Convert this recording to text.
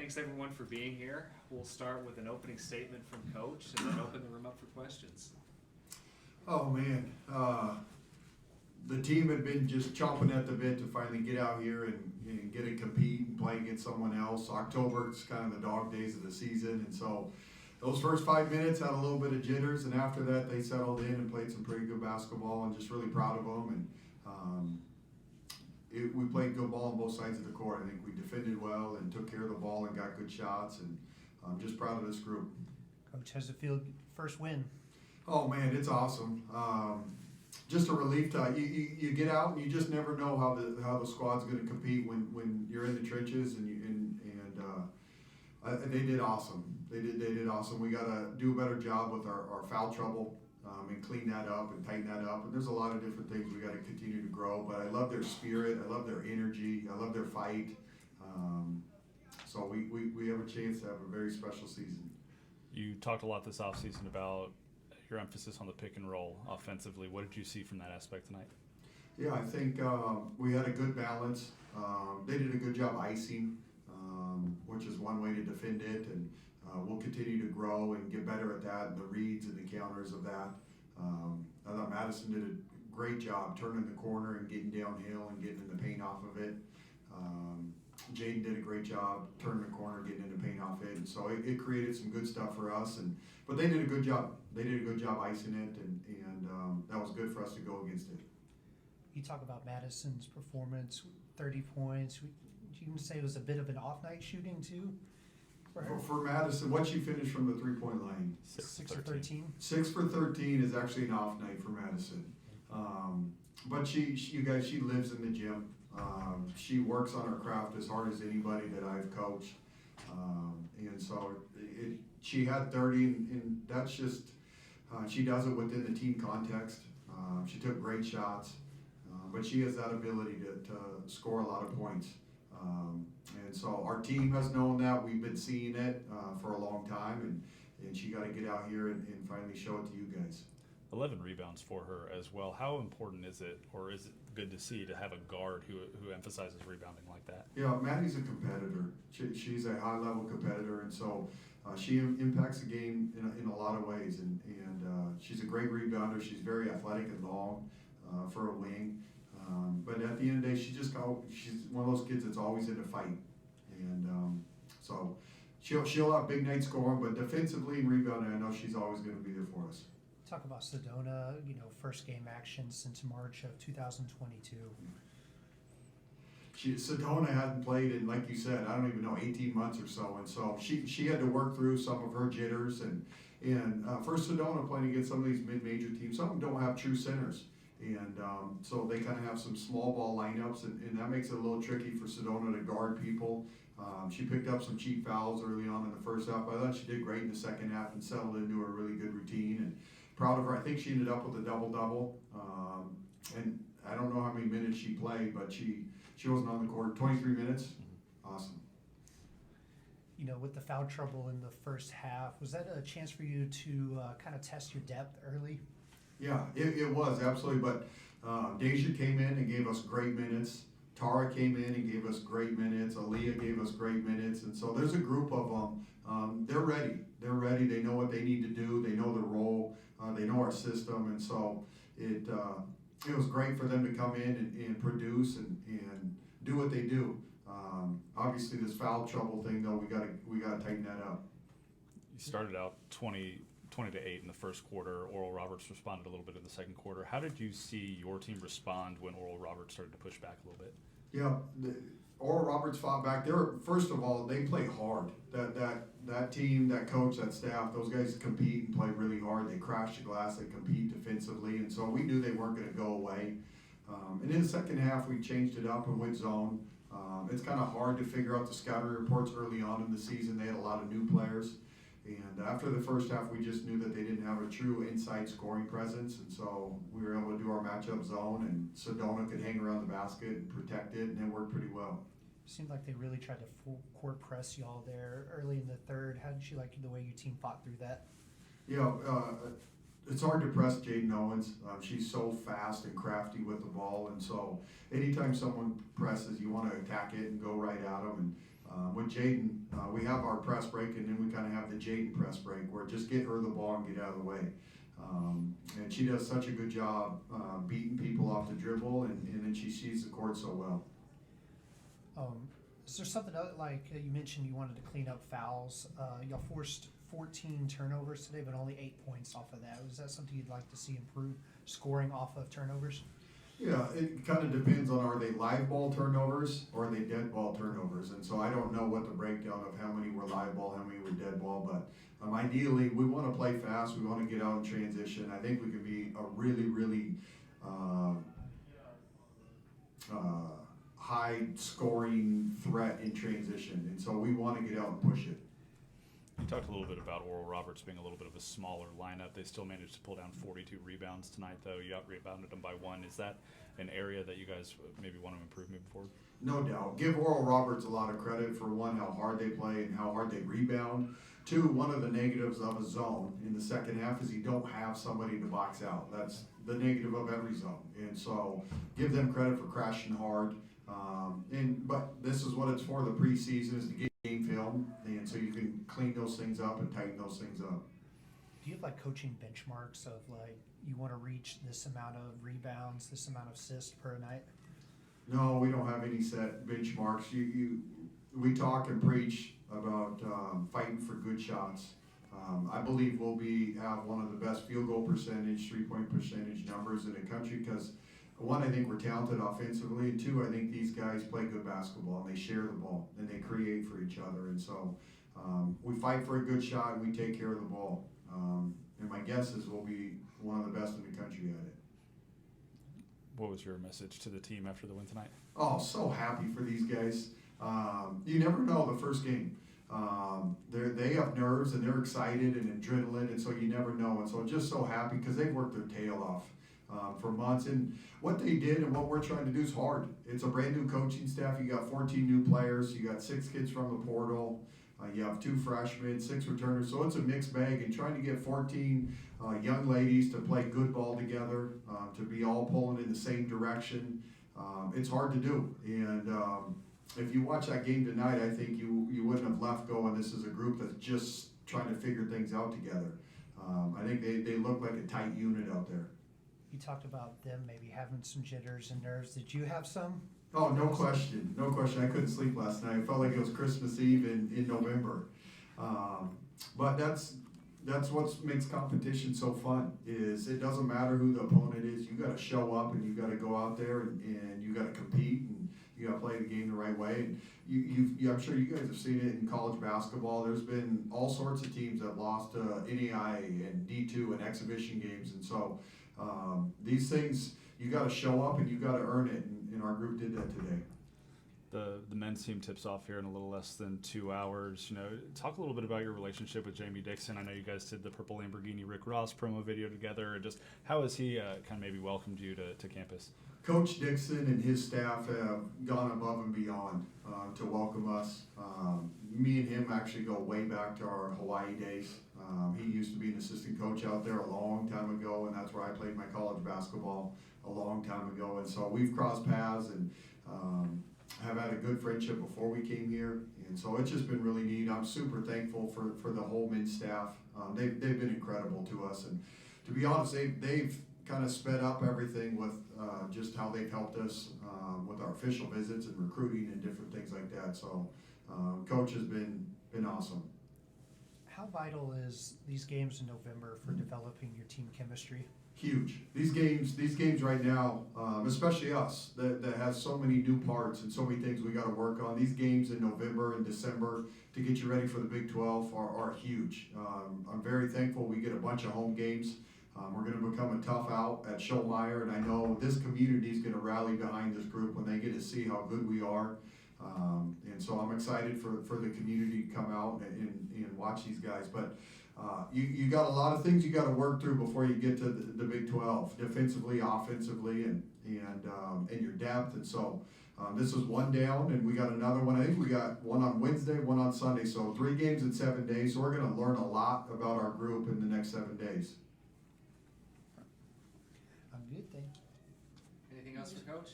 Thanks everyone for being here. We'll start with an opening statement from Coach and then open the room up for questions. Oh man, the team had been just chomping at the bit to finally get out here and get to compete and play against someone else. October is kind of the dog days of the season, and so those first 5 minutes had a little bit of jitters, and after that they settled in and played some pretty good basketball, and just really proud of them. And we played good ball on both sides of the court. I think we defended well and took care of the ball and got good shots, and I'm just proud of this group. Coach, how's it feel? First win. Oh man, it's awesome. Just a relief to you get out and you just never know how the squad's going to compete when you're in the trenches and they did awesome. They did awesome. We got to do a better job with our foul trouble and clean that up and tighten that up. And there's a lot of different things we got to continue to grow. But I love their spirit. I love their energy. I love their fight. So we have a chance to have a very special season. You talked a lot this offseason about your emphasis on the pick and roll offensively. What did you see from that aspect tonight? Yeah, I think we had a good balance. They did a good job icing, which is one way to defend it, and we'll continue to grow and get better at that, and the reads and the counters of that. I thought Madison did a great job turning the corner and getting downhill and getting in the paint off of it. Jaden did a great job turning the corner, getting in the paint off it, and so it created some good stuff for us. But they did a good job. They did a good job icing it, and that was good for us to go against it. You talk about Madison's performance, 30 points. You can say it was a bit of an off-night shooting too? For Madison, what she finished from the three-point line? 6 for 13? 6 for 13 is actually an off night for Madison. But she lives in the gym. She works on her craft as hard as anybody that I've coached. And so she had 30, and that's just, she does it within the team context. She took great shots, but she has that ability to score a lot of points. And so our team has known that. We've been seeing it for a long time, and she got to get out here and finally show it to you guys. 11 rebounds for her as well. How important is it, or is it good to see, to have a guard who emphasizes rebounding like that? Yeah, Maddie's a competitor. She's a high-level competitor, and so she impacts the game in a lot of ways. And she's a great rebounder. She's very athletic and long for a wing. But at the end of the day, she's one of those kids that's always in a fight. And so she'll have big night scoring, but defensively and rebounding, I know she's always going to be there for us. Talk about Sedona, first game action since March of 2022. Sedona hadn't played in, like you said, I don't even know, 18 months or so, and so she had to work through some of her jitters, and for Sedona playing against some of these mid-major teams, some of them don't have true centers, and so they kind of have some small ball lineups, and that makes it a little tricky for Sedona to guard people. She picked up some cheap fouls early on in the first half, but I thought she did great in the second half and settled into a really good routine, and proud of her. I think she ended up with a double-double, and I don't know how many minutes she played, but she wasn't on the court. 23 minutes, awesome. With the foul trouble in the first half, was that a chance for you to kind of test your depth early? Yeah, it was, absolutely, but Deja came in and gave us great minutes. Tara came in and gave us great minutes. Aaliyah gave us great minutes, and so there's a group of them. They're ready. They know what they need to do. They know their role. They know our system, and so it was great for them to come in and produce and do what they do. Obviously, this foul trouble thing, though, we gotta tighten that up. You started out 20 to 8 in the first quarter. Oral Roberts responded a little bit in the second quarter. How did you see your team respond when Oral Roberts started to push back a little bit? Yeah, Oral Roberts fought back. First of all, they play hard. That team, that coach, that staff, those guys compete and play really hard. They crash the glass. They compete defensively, and so we knew they weren't going to go away. And in the second half, we changed it up and went zone. It's kind of hard to figure out the scouting reports early on in the season. They had a lot of new players. And after the first half, we just knew that they didn't have a true inside scoring presence, and so we were able to do our matchup zone, and Sedona could hang around the basket and protect it, and it worked pretty well. Seemed like they really tried to full court press y'all there early in the third. How did you like the way your team fought through that? It's hard to press Jaden Owens. She's so fast and crafty with the ball, and so anytime someone presses, you want to attack it and go right at them. And With Jaden, we have our press break, and then we kind of have the Jaden press break, where just get her the ball and get out of the way. And she does such a good job beating people off the dribble, and then she sees the court so well. Is there something other, like you mentioned you wanted to clean up fouls? Y'all forced 14 turnovers today, but only 8 points off of that. Was that something you'd like to see improve, scoring off of turnovers? Yeah, it kind of depends on, are they live ball turnovers or are they dead ball turnovers? And so I don't know what the breakdown of how many were live ball, how many were dead ball, but ideally we want to play fast, we want to get out in transition. I think we can be a really, really high scoring threat in transition, and so we want to get out and push it. You talked a little bit about Oral Roberts being a little bit of a smaller lineup. They still managed to pull down 42 rebounds tonight, though. You out-rebounded them by 1. Is that an area that you guys maybe want to improve moving forward? No doubt. Give Oral Roberts a lot of credit for, one, how hard they play and how hard they rebound. 2, one of the negatives of a zone in the second half is you don't have somebody to box out. That's the negative of every zone. And so give them credit for crashing hard. But this is what it's for, the preseason, is to get game film, and so you can clean those things up and tighten those things up. Do you have like coaching benchmarks of like you want to reach this amount of rebounds, this amount of assists per night? No, we don't have any set benchmarks. We talk and preach about fighting for good shots. I believe we'll have one of the best field goal percentage, 3-point percentage numbers in the country, because 1, I think we're talented offensively, and 2, I think these guys play good basketball and they share the ball and they create for each other. And so we fight for a good shot and we take care of the ball. And my guess is we'll be one of the best in the country at it. What was your message to the team after the win tonight? Oh, so happy for these guys. You never know the first game. They have nerves and they're excited and adrenaline, and so you never know. And so just so happy because they've worked their tail off for months. And what they did and what we're trying to do is hard. It's a brand new coaching staff. You got 14 new players. You got 6 kids from the portal. You have 2 freshmen, 6 returners. So it's a mixed bag, and trying to get 14 young ladies to play good ball together, to be all pulling in the same direction. It's hard to do. And if you watch that game tonight, I think you wouldn't have left going, this is a group that's just trying to figure things out together. I think they look like a tight unit out there. You talked about them maybe having some jitters and nerves. Did you have some? Oh, no question. No question. I couldn't sleep last night. It felt like it was Christmas Eve in November. But that's what makes competition so fun, is it doesn't matter who the opponent is. You got to show up and you got to go out there and you got to compete and you got to play the game the right way. And I'm sure you guys have seen it in college basketball. There's been all sorts of teams that lost NAI and D2 and exhibition games. And so these things, you got to show up and you got to earn it. And our group did that today. The men's team tips off here in a little less than 2 hours. Talk a little bit about your relationship with Jamie Dixon. I know you guys did the Purple Lamborghini Rick Ross promo video together. And just how has he kind of maybe welcomed you to campus? Coach Dixon and his staff have gone above and beyond to welcome us. Me and him actually go way back to our Hawaii days. He used to be an assistant coach out there a long time ago, and that's where I played my college basketball a long time ago. And so we've crossed paths and have had a good friendship before we came here. And so it's just been really neat. I'm super thankful for the whole men's staff. They've been incredible to us. And to be honest, they've kind of sped up everything with just how they've helped us with our official visits and recruiting and different things like that. So Coach has been awesome. How vital is these games in November for developing your team chemistry? Huge. These games right now, especially us, that has so many new parts and so many things we got to work on. These games in November and December to get you ready for the Big 12 are huge. I'm very thankful we get a bunch of home games. We're going to become a tough out at Schollmeyer, and I know this community is going to rally behind this group when they get to see how good we are. And so I'm excited for the community to come out and watch these guys. But you got a lot of things you got to work through before you get to the Big 12, defensively, offensively, and your depth. And so this is one down, and we got another one. I think we got one on Wednesday, one on Sunday. So 3 games in 7 days. So we're going to learn a lot about our group in the next 7 days. I'm good, thank you. Anything else for Coach?